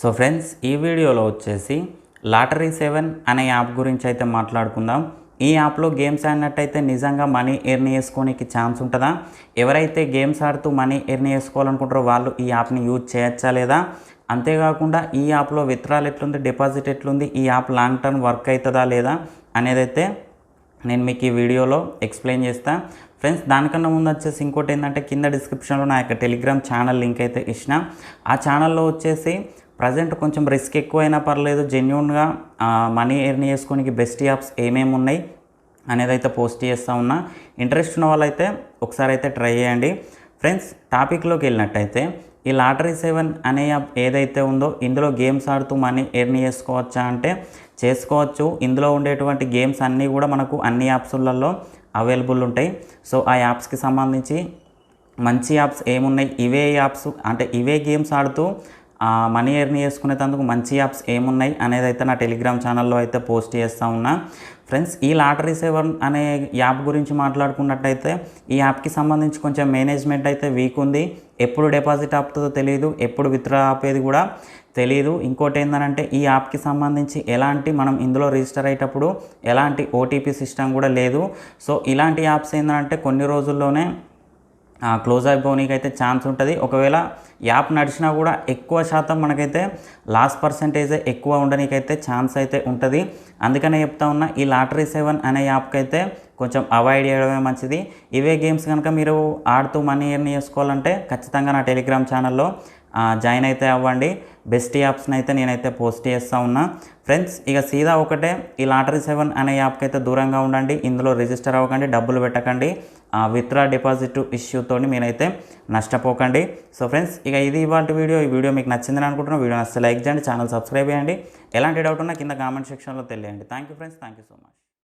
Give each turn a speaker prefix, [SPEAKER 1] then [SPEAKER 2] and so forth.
[SPEAKER 1] So friends, ఈ వీడియోలో వచ్చేసి లాటరీ7 అనే యాప్ గురించి అయితే మాట్లాడుకుందాం. ఈ యాప్లో గేమ్స్ ఆడినట్టయితే నిజంగా మనీ ఎర్న్ చేసుకోనికి ఛాన్స్ ఉంటుందా? ఎవరైతే గేమ్స్ ఆడుతూ మనీ ఎర్న్ చేసుకోవాలనుకుంటారో వాళ్ళు ఈ యాప్ని యూజ్ చేయొచ్చా లేదా? అంతేకాకుండా ఈ యాప్లో విత్డ్రాల్ ఎట్లుంది, డిపాజిట్ ఎట్లుంది, ఈ యాప్ లాంగ్ టర్మ్ వర్క్ అవుతుందా లేదా అనేదైతే నేను మీకు ఈ వీడియోలో ఎక్స్ప్లెయిన్ చేస్తాను. ఫ్రెండ్స్, దానికన్నా ముందు వచ్చేసి ఇంకోటి ఏంటంటే, కింద డిస్క్రిప్షన్లో నా యొక్క టెలిగ్రామ్ ఛానల్ లింక్ అయితే ఇచ్చిన. ఆ ఛానల్లో వచ్చేసి ప్రజెంట్ కొంచెం రిస్క్ ఎక్కువైనా పర్లేదు, జెన్యూన్గా మనీ ఎర్న్ చేసుకోనికి బెస్ట్ యాప్స్ ఏమేమి ఉన్నాయి అనేది అయితే పోస్ట్ చేస్తూ ఉన్నా. ఇంట్రెస్ట్ ఉన్న వాళ్ళైతే ఒకసారి అయితే ట్రై చేయండి. ఫ్రెండ్స్, టాపిక్లోకి వెళ్ళినట్టయితే ఈ లాటరీ7 అనే యాప్ ఏదైతే ఉందో ఇందులో గేమ్స్ ఆడుతూ మనీ ఎర్న్ చేసుకోవచ్చా అంటే చేసుకోవచ్చు. ఇందులో ఉండేటువంటి గేమ్స్ అన్నీ కూడా మనకు అన్ని యాప్స్లలో అవైలబుల్ ఉంటాయి. సో ఆ యాప్స్కి సంబంధించి మంచి యాప్స్ ఏమున్నాయి, ఇవే యాప్స్ అంటే ఇవే గేమ్స్ ఆడుతూ మనీ ఎర్న్ చేసుకునేందుకు మంచి యాప్స్ ఏమున్నాయి అనేది అయితే నా టెలిగ్రామ్ ఛానల్లో అయితే పోస్ట్ చేస్తూ ఉన్నా. ఫ్రెండ్స్, ఈ లాటరీ7 అనే యాప్ గురించి మాట్లాడుకున్నట్టయితే ఈ యాప్కి సంబంధించి కొంచెం మేనేజ్మెంట్ అయితే వీక్ ఉంది. ఎప్పుడు డిపాజిట్ ఆపుతుందో తెలియదు, ఎప్పుడు విత్డ్రా ఆపేది కూడా తెలియదు. ఇంకోటి ఏంటంటే, ఈ యాప్కి సంబంధించి ఎలాంటి మనం ఇందులో రిజిస్టర్ అయ్యేటప్పుడు ఎలాంటి ఓటీపీ సిస్టమ్ కూడా లేదు. సో ఇలాంటి యాప్స్ ఏంటంటే కొన్ని రోజుల్లోనే క్లోజ్ అయిపోవడానికి అయితే ఛాన్స్ ఉంటుంది. ఒకవేళ యాప్ నడిచినా కూడా ఎక్కువ శాతం మనకైతే లాస్ పర్సంటేజే ఎక్కువ ఉండడానికైతే ఛాన్స్ అయితే ఉంటుంది. అందుకనే చెప్తా ఉన్నా, ఈ లాటరీ7 అనే యాప్కి అయితే కొంచెం అవాయిడ్ చేయడమే మంచిది. ఇవే గేమ్స్ కనుక మీరు ఆడుతూ మనీ ఎర్న్ చేసుకోవాలంటే ఖచ్చితంగా నా టెలిగ్రామ్ ఛానల్లో జాయిన్ అయితే అవ్వండి. బెస్ట్ యాప్స్ని అయితే నేనైతే పోస్ట్ చేస్తూ ఉన్నా. ఫ్రెండ్స్, ఇక సీదా ఒకటే, ఈ లాటరీ7 అనే యాప్కి అయితే దూరంగా ఉండండి. ఇందులో రిజిస్టర్ అవ్వకండి, డబ్బులు పెట్టకండి. విత్డ్రా డిపాజిట్ ఇష్యూతో మీరైతే నష్టపోకండి. సో ఫ్రెండ్స్, ఇక ఇది ఇవాళ వీడియో. ఈ వీడియో మీకు నచ్చిందని అనుకుంటున్నాను. వీడియో నచ్చితే లైక్ చేయండి, ఛానల్ సబ్స్క్రైబ్ చేయండి. ఎలాంటి డౌట్ ఉన్నా కింద కామెంట్ సెక్షన్లో తెలియండి. Thank you friends, thank you so much.